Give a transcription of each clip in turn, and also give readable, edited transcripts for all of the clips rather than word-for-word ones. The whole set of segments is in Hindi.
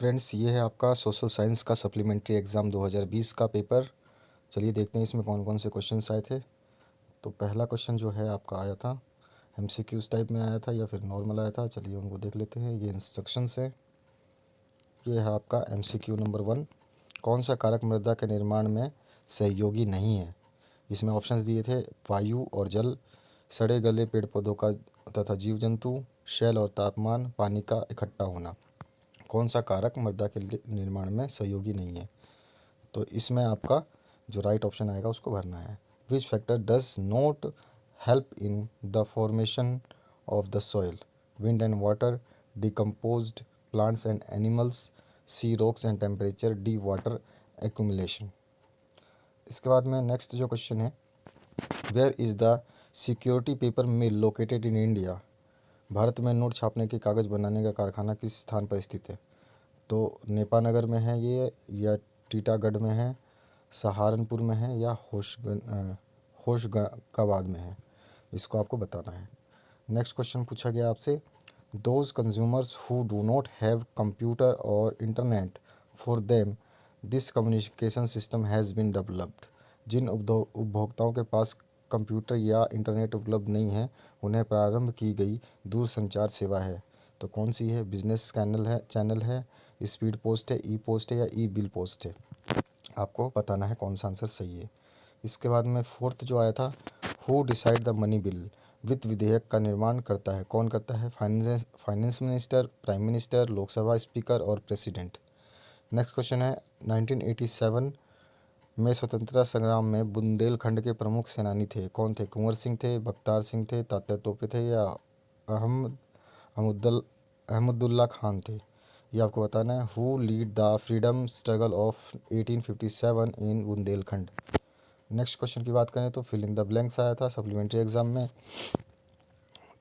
फ्रेंड्स, ये है आपका सोशल साइंस का सप्लीमेंट्री एग्ज़ाम 2020 का पेपर। चलिए देखते हैं इसमें कौन कौन से क्वेश्चंस आए थे। तो पहला क्वेश्चन जो है आपका आया था एमसीक्यूज टाइप में आया था या फिर नॉर्मल आया था। चलिए उनको देख लेते हैं। ये इंस्ट्रक्शंस है। ये है आपका एमसीक्यू नंबर 1। कौन सा कारक मृदा के निर्माण में सहयोगी नहीं है? इसमें ऑप्शंस दिए थे वायु और जल, सड़े गले पेड़ पौधों का तथा जीव जंतु, शैल और तापमान, पानी का इकट्ठा होना। कौन सा कारक मृदा के निर्माण में सहयोगी नहीं है? तो इसमें आपका जो राइट ऑप्शन आएगा उसको भरना है। Which factor does not help in the formation of the soil? Wind and water, decomposed plants and animals, C rocks and temperature, D water accumulation. इसके बाद में नेक्स्ट जो क्वेश्चन है, where is the security paper mill located in India? भारत में नोट छापने के कागज़ बनाने का कारखाना किस स्थान पर स्थित है? तो नेपानगर में है ये, या टीटागढ़ में है, सहारनपुर में है, या होशंगाबाद में है? इसको आपको बताना है। नेक्स्ट क्वेश्चन पूछा गया आपसे, those consumers who do not have computer और internet for them this communication system has been developed. जिन उपभोक्ताओं के पास कंप्यूटर या इंटरनेट उपलब्ध नहीं है, उन्हें प्रारंभ की गई दूरसंचार सेवा है। तो कौन सी है? बिजनेस चैनल है, स्पीड पोस्ट है, ई पोस्ट है, या ई बिल पोस्ट है? आपको बताना है कौन सा आंसर सही है। इसके बाद में फोर्थ जो आया था, who decide the money bill? वित्त विधेयक का निर्माण करता है, कौन करता है? Finance minister, prime minister, Lok Sabha speaker और प्रेसिडेंट। नेक्स्ट क्वेश्चन है, 1987 में स्वतंत्रता संग्राम में बुंदेलखंड के प्रमुख सेनानी थे, कौन थे? कुंवर सिंह थे, बख्तियार सिंह थे, तात्या तोपे थे, या अहमद अहमदुल अहमदुल्ला खान थे? ये आपको बताना है। Who lead the freedom struggle of 1857 in Bundelkhand? Next question की बात करें तो फिल इन द ब्लैंक्स आया था सप्लीमेंट्री एग्जाम में।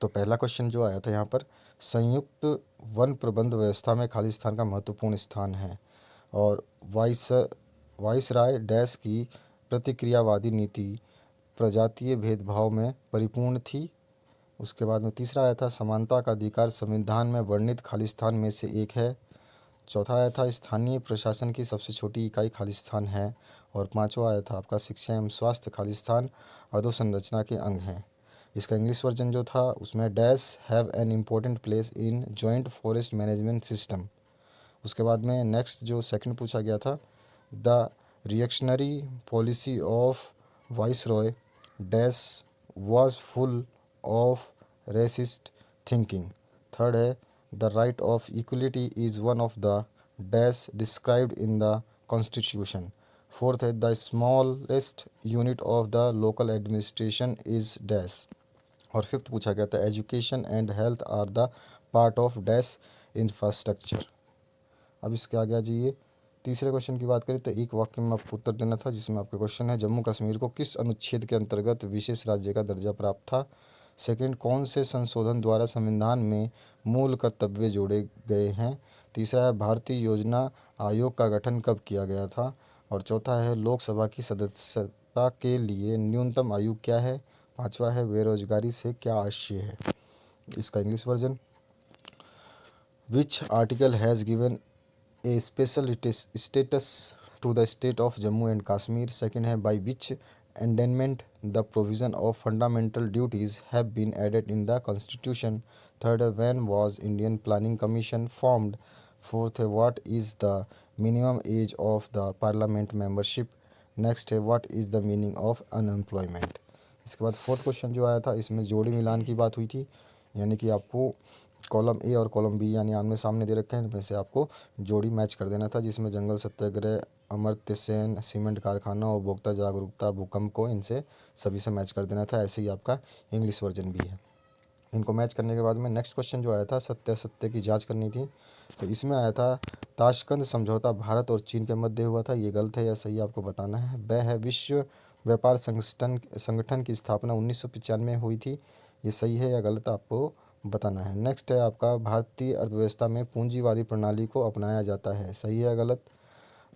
तो पहला क्वेश्चन जो आया था यहाँ पर, संयुक्त वन प्रबंध व्यवस्था में खालिस्तान का महत्वपूर्ण स्थान है, और वाइसराय डैश की प्रतिक्रियावादी नीति प्रजातीय भेदभाव में परिपूर्ण थी। उसके बाद में तीसरा आया था, समानता का अधिकार संविधान में वर्णित खालिस्तान में से एक है। चौथा आया था, स्थानीय प्रशासन की सबसे छोटी इकाई खालिस्तान है। और पांचवा आया था आपका, शिक्षा एवं स्वास्थ्य खालिस्तान अधोसंरचना के अंग हैं। इसका इंग्लिश वर्जन जो था उसमें dash have an important place in joint forest management system. उसके बाद में नेक्स्ट जो सेकंड पूछा गया था, the reactionary policy of viceroy dash was full of racist thinking. Third है, the right of equality is one of the dash described in the constitution. Fourth है, the smallest unit of the local administration is dash. और फिफ्थ पूछा गया था, education and health are the part of dash infrastructure. अब इसके आगे आ जाइए। तीसरे क्वेश्चन की बात करें तो एक वाक्य में आपको उत्तर देना था, जिसमें आपका क्वेश्चन है, जम्मू कश्मीर को किस अनुच्छेद के अंतर्गत विशेष राज्य का दर्जा प्राप्त था? सेकंड, कौन से संशोधन द्वारा संविधान में मूल कर्तव्य जोड़े गए हैं? तीसरा है, भारतीय योजना आयोग का गठन कब किया गया था? और चौथा है, लोकसभा की सदस्यता के लिए न्यूनतम आयु क्या है? पांचवा है, बेरोजगारी से क्या आशय है? इसका English version, which article has given a special status to the state of Jammu and Kashmir? Second है, by which amendment the provision of fundamental duties have been added in the constitution? Third है, when was Indian planning commission formed? Fourth है, what is the minimum age of the parliament membership? Next है, what is the meaning of unemployment? इसके बाद फोर्थ क्वेश्चन जो आया था, इसमें जोड़ी मिलान की बात हुई थी, यानी कि आपको कॉलम ए और कॉलम बी यानी आमने सामने दे रखे हैं, इनमें से आपको जोड़ी मैच कर देना था, जिसमें जंगल सत्याग्रह, अमर्त्य सेन, सीमेंट कारखाना, उपभोक्ता जागरूकता, भूकंप को इनसे सभी से मैच कर देना था। ऐसे ही आपका इंग्लिश वर्जन भी है। इनको मैच करने के बाद में नेक्स्ट क्वेश्चन जो आया था, सत्य की जांच करनी थी। तो इसमें आया था, ताशकंद समझौता भारत और चीन के मध्य हुआ था, ये गलत है या सही आपको बताना है। वह है, विश्व व्यापार संगठन की स्थापना 1995 में हुई थी, ये सही है या गलत आपको बताना है। नेक्स्ट है आपका, भारतीय अर्थव्यवस्था में पूंजीवादी प्रणाली को अपनाया जाता है, सही है या गलत?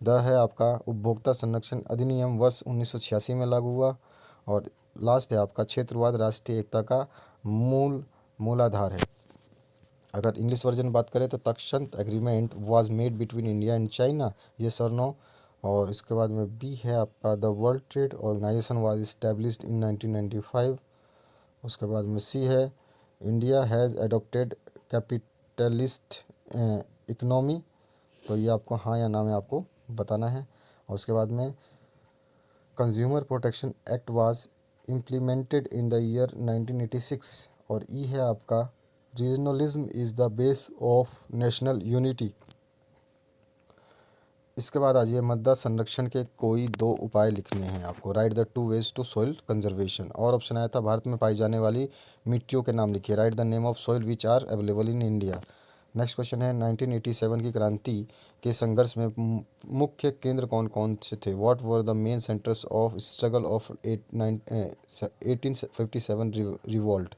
द है आपका, उपभोक्ता संरक्षण अधिनियम वर्ष 1986 में लागू हुआ। और लास्ट है आपका, क्षेत्रवाद राष्ट्रीय एकता का मूलाधार है। अगर इंग्लिश वर्जन बात करें तो तक्षत agreement was made between India and China, ये सर नो। और इसके बाद में बी है आपका the world trade organization was established in 1995। उसके बाद में सी है India has adopted capitalist economy, तो ये आपको हाँ या ना में आपको बताना है। और उसके बाद में consumer protection act was implemented in the year 1986। और ई है आपका regionalism is the base of national unity. इसके बाद आ जाइए मृदा संरक्षण के कोई दो उपाय लिखने हैं आपको। Write the two ways to soil conservation. और ऑप्शन आया था भारत में पाई जाने वाली मिट्टियों के नाम लिखिए। Write the name of soil which are available in India. Next question है 1987 की क्रांति के संघर्ष में मुख्य केंद्र कौन कौन से थे। What were the main centres of struggle of 1857 revolt.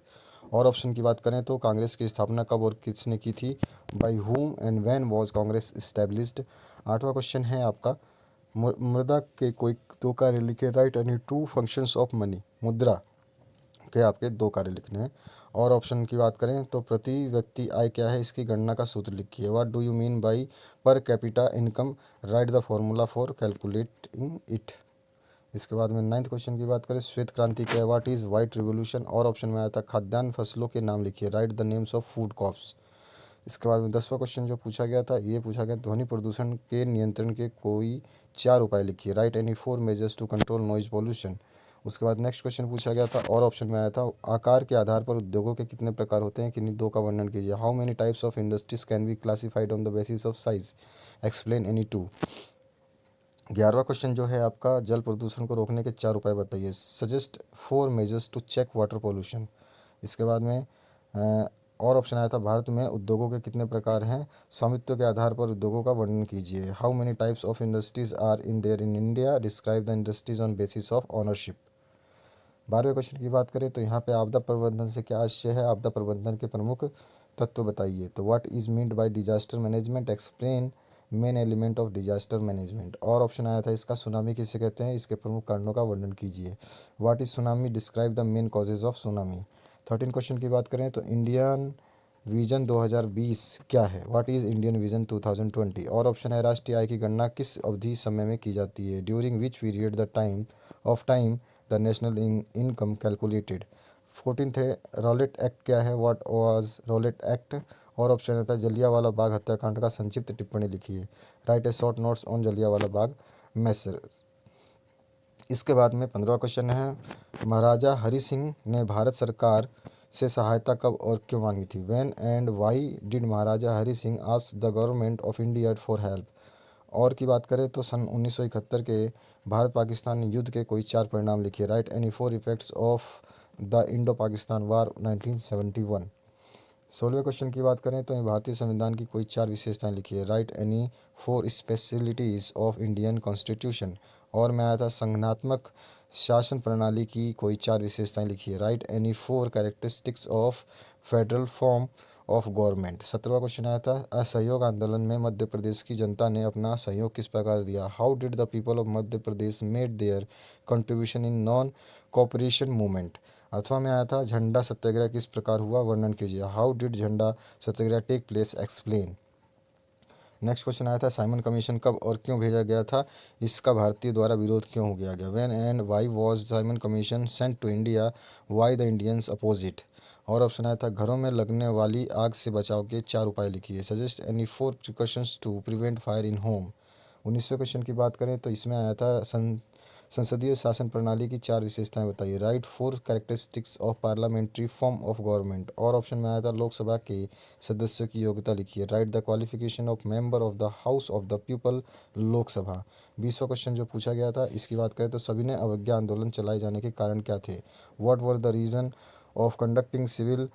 और ऑप्शन की बात करें तो कांग्रेस की स्थापना कब और किसने की थी। By whom and when was Congress established. आठवां क्वेश्चन है आपका मुद्रा के कोई दो कार्य लिखे। Right any two functions of money. मुद्रा के आपके दो कार्य लिखने हैं। और ऑप्शन की बात करें तो प्रति व्यक्ति आय क्या है, इसकी गणना का सूत्र लिखिए। What do you mean by per capita income. Right the formula for calculating it. इसके बाद में नाइन्थ क्वेश्चन की बात करें श्वेत क्रांति क्या है। What is white revolution. और ऑप्शन में आया था खाद्यान्न फसलों के नाम लिखिए। Write the names of food crops. इसके बाद में 10वां क्वेश्चन जो पूछा गया था, ये पूछा गया ध्वनि प्रदूषण के नियंत्रण के कोई चार उपाय लिखिए। Write any four measures to control noise pollution. उसके बाद नेक्स्ट क्वेश्चन पूछा गया था और ऑप्शन में आया था आकार के आधार पर उद्योगों के कितने प्रकार होते हैं, किन्हीं दो का वर्णन कीजिए। How many types of industries can be classified on the basis of size. Explain any two. 11वां क्वेश्चन जो है आपका जल प्रदूषण को रोकने के चार उपाय बताइए। Suggest four measures to check water pollution. इसके बाद में और ऑप्शन आया था भारत में उद्योगों के कितने प्रकार हैं, स्वामित्व के आधार पर उद्योगों का वर्णन कीजिए। How many types of industries are in there in India. Describe the industries on basis of ownership. 12वें क्वेश्चन की बात करें तो यहाँ पे आपदा प्रबंधन से क्या आशय है, आपदा प्रबंधन के प्रमुख तत्व बताइए। तो what is meant by disaster management. Explain main element of disaster management. और ऑप्शन आया था इसका सुनामी किसे कहते हैं, इसके प्रमुख कारणों का वर्णन कीजिए। What is tsunami. Describe the main causes of tsunami. 13 question की बात करें तो इंडियन विजन 2020 क्या है। What is Indian vision 2020। और ऑप्शन है राष्ट्रीय आय की गणना किस अवधि समय में की जाती है। During which period the time the national income calculated. 14th है रॉलेट एक्ट क्या है। What was Rowlatt act. और ऑप्शन रहता है जलियांवाला बाग हत्याकांड का संक्षिप्त टिप्पणी लिखिए। Write a short notes on Jallianwala Bagh massacre. इसके बाद में 15वां क्वेश्चन है महाराजा हरि सिंह ने भारत सरकार से सहायता कब और क्यों मांगी थी। When and why did Maharaja Hari Singh ask the government of India for help. और की बात करें तो सन 1971 के भारत पाकिस्तान युद्ध के कोई चार परिणाम लिखिए। Write any four effects of the Indo Pakistan war 1971। 16वें क्वेश्चन की बात करें तो भारतीय संविधान की कोई चार विशेषताएं लिखिए। Write any four specialities of Indian constitution. और मैं आया था संगठनात्मक शासन प्रणाली की कोई चार विशेषताएं लिखिए। Write any four characteristics of federal form of government. 17वां क्वेश्चन आया था असहयोग आंदोलन में मध्य प्रदेश की जनता ने अपना सहयोग किस प्रकार दिया। How did the people of Madhya Pradesh made their contribution in non cooperation movement. अथवा में आया था झंडा सत्याग्रह किस प्रकार हुआ, वर्णन कीजिए। How did Jhanda Satyagraha take place. Explain. Next question आया था साइमन कमीशन कब और क्यों भेजा गया था, इसका भारतीय द्वारा विरोध क्यों हो गया। When and why was Simon commission sent to India. Why the Indians oppose it. और ऑप्शन आया था घरों में लगने वाली आग से बचाव के चार उपाय लिखिए। Suggest any four precautions to prevent fire in home. 19वें क्वेश्चन की बात करें तो इसमें आया था संसदीय शासन प्रणाली की चार विशेषताएं बताइए। Write four characteristics of parliamentary form of government. और ऑप्शन में आया था लोकसभा के सदस्यों की योग्यता लिखिए। Write the qualification of member of the house of the people Lok Sabha. 20वां क्वेश्चन जो पूछा गया था इसकी बात करें तो सभी ने अवज्ञा आंदोलन चलाए जाने के कारण क्या थे। What were the reason of conducting civil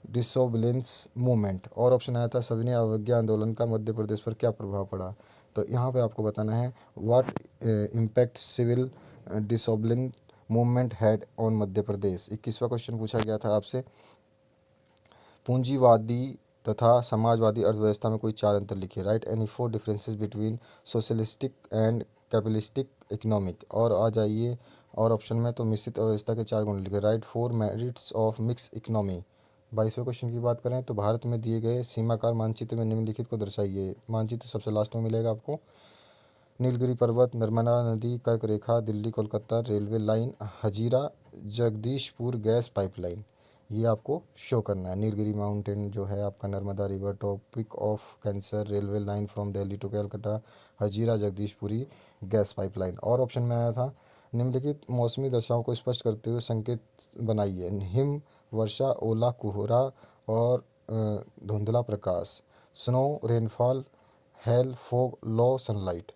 disobedience movement. और ऑप्शन आया था सविनय अवज्ञा आंदोलन का मध्य प्रदेश पर क्या प्रभाव पड़ा। तो यहाँ पे आपको बताना है what impact civil disobedience movement had on Madhya Pradesh. 21वां क्वेश्चन पूछा गया था आपसे पूंजीवादी तथा समाजवादी अर्थव्यवस्था में कोई चार अंतर लिखिए। Write any four differences between socialistic and capitalistic economic. और आ जाइए और ऑप्शन में तो मिश्रित अर्थव्यवस्था के चार गुण लिखे। Write four merits of mix economy. 22वें क्वेश्चन की बात करें तो भारत में दिए गए सीमाकार मानचित्र में निम्नलिखित को दर्शाइए। मानचित्र सबसे लास्ट में मिलेगा आपको। नीलगिरी पर्वत, नर्मदा नदी, कर्क रेखा, Delhi Kolkata railway line, Hazira Jagdishpur gas pipeline, ये आपको शो करना है। नीलगिरी माउंटेन जो है आपका, Narmada river, tropic of cancer, railway line from Delhi to Calcutta, Hazira Jagdishpuri gas pipeline. और ऑप्शन में आया था निम्नलिखित मौसमी दशाओं को स्पष्ट करते हुए संकेत बनाइए। हिम वर्षा, ओला, कोहरा और धुंधला प्रकाश, स्नो, रेनफॉल, हेल, फॉग, लो सनलाइट।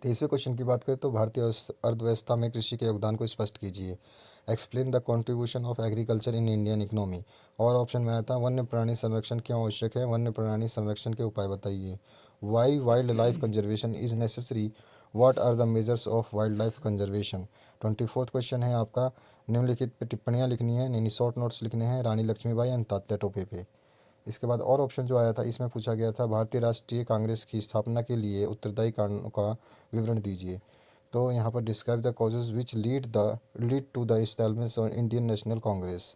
23वें क्वेश्चन की बात करें तो भारतीय अर्थव्यवस्था में कृषि के योगदान को स्पष्ट कीजिए। Explain the contribution of agriculture in Indian economy. और ऑप्शन में आया था वन्य प्राणी संरक्षण क्यों आवश्यक है, वन्य प्राणी संरक्षण के उपाय बताइए। Why wildlife conservation is necessary, what are the measures of wildlife conservation. 24th question है आपका, निम्नलिखित पे टिप्पणियाँ लिखनी है, यानी शॉर्ट नोट्स लिखने हैं रानी लक्ष्मीबाई एंड तात्या टोपे पे। इसके बाद और ऑप्शन जो आया था इसमें पूछा गया था भारतीय राष्ट्रीय कांग्रेस की स्थापना के लिए उत्तरदायी कारणों का विवरण दीजिए। तो यहाँ पर describe the causes which lead to the establishment of Indian National Congress.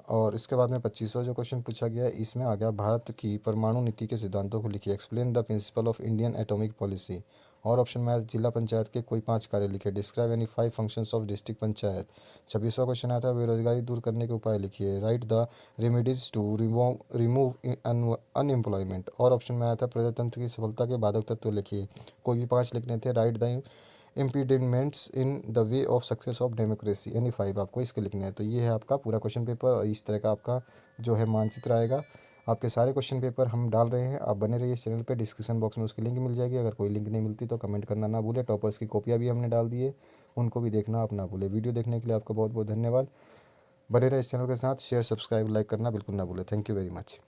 और इसके बाद में 25वां जो क्वेश्चन पूछा गया है इसमें आ गया भारत की परमाणु नीति के सिद्धांतों को लिखिए। Explain the principle of Indian atomic policy. और ऑप्शन में आया जिला पंचायत के कोई 5 कार्य लिखे। Describe any 5 functions of district panchayat. 26वां क्वेश्चन आया था बेरोजगारी दूर करने के उपाय लिखिए। Write the remedies to remove unemployment. और ऑप्शन में आया था प्रजातंत्र की सफलता के बाधक तत्व लिखिए। कोई भी 5 लिखने थे। Write the impediments in the way of success of democracy, any 5 आपको इसके लिखने हैं। तो ये है आपका पूरा क्वेश्चन पेपर और इस तरह का आपका जो है मानचित्र आएगा। आपके सारे क्वेश्चन पेपर हम डाल रहे हैं, आप बने रहिए इस चैनल पे। डिस्क्रिप्शन बॉक्स में उसकी लिंक मिल जाएगी, अगर कोई लिंक नहीं मिलती तो कमेंट करना ना भूले। टॉपर्स की कॉपियाँ भी हमने डाल दी है, उनको भी देखना आप ना भूले। वीडियो देखने के लिए आपका बहुत बहुत धन्यवाद। बने रहे इस चैनल के साथ। शेयर, सब्सक्राइब, लाइक करना बिल्कुल ना भूले। Thank you very much.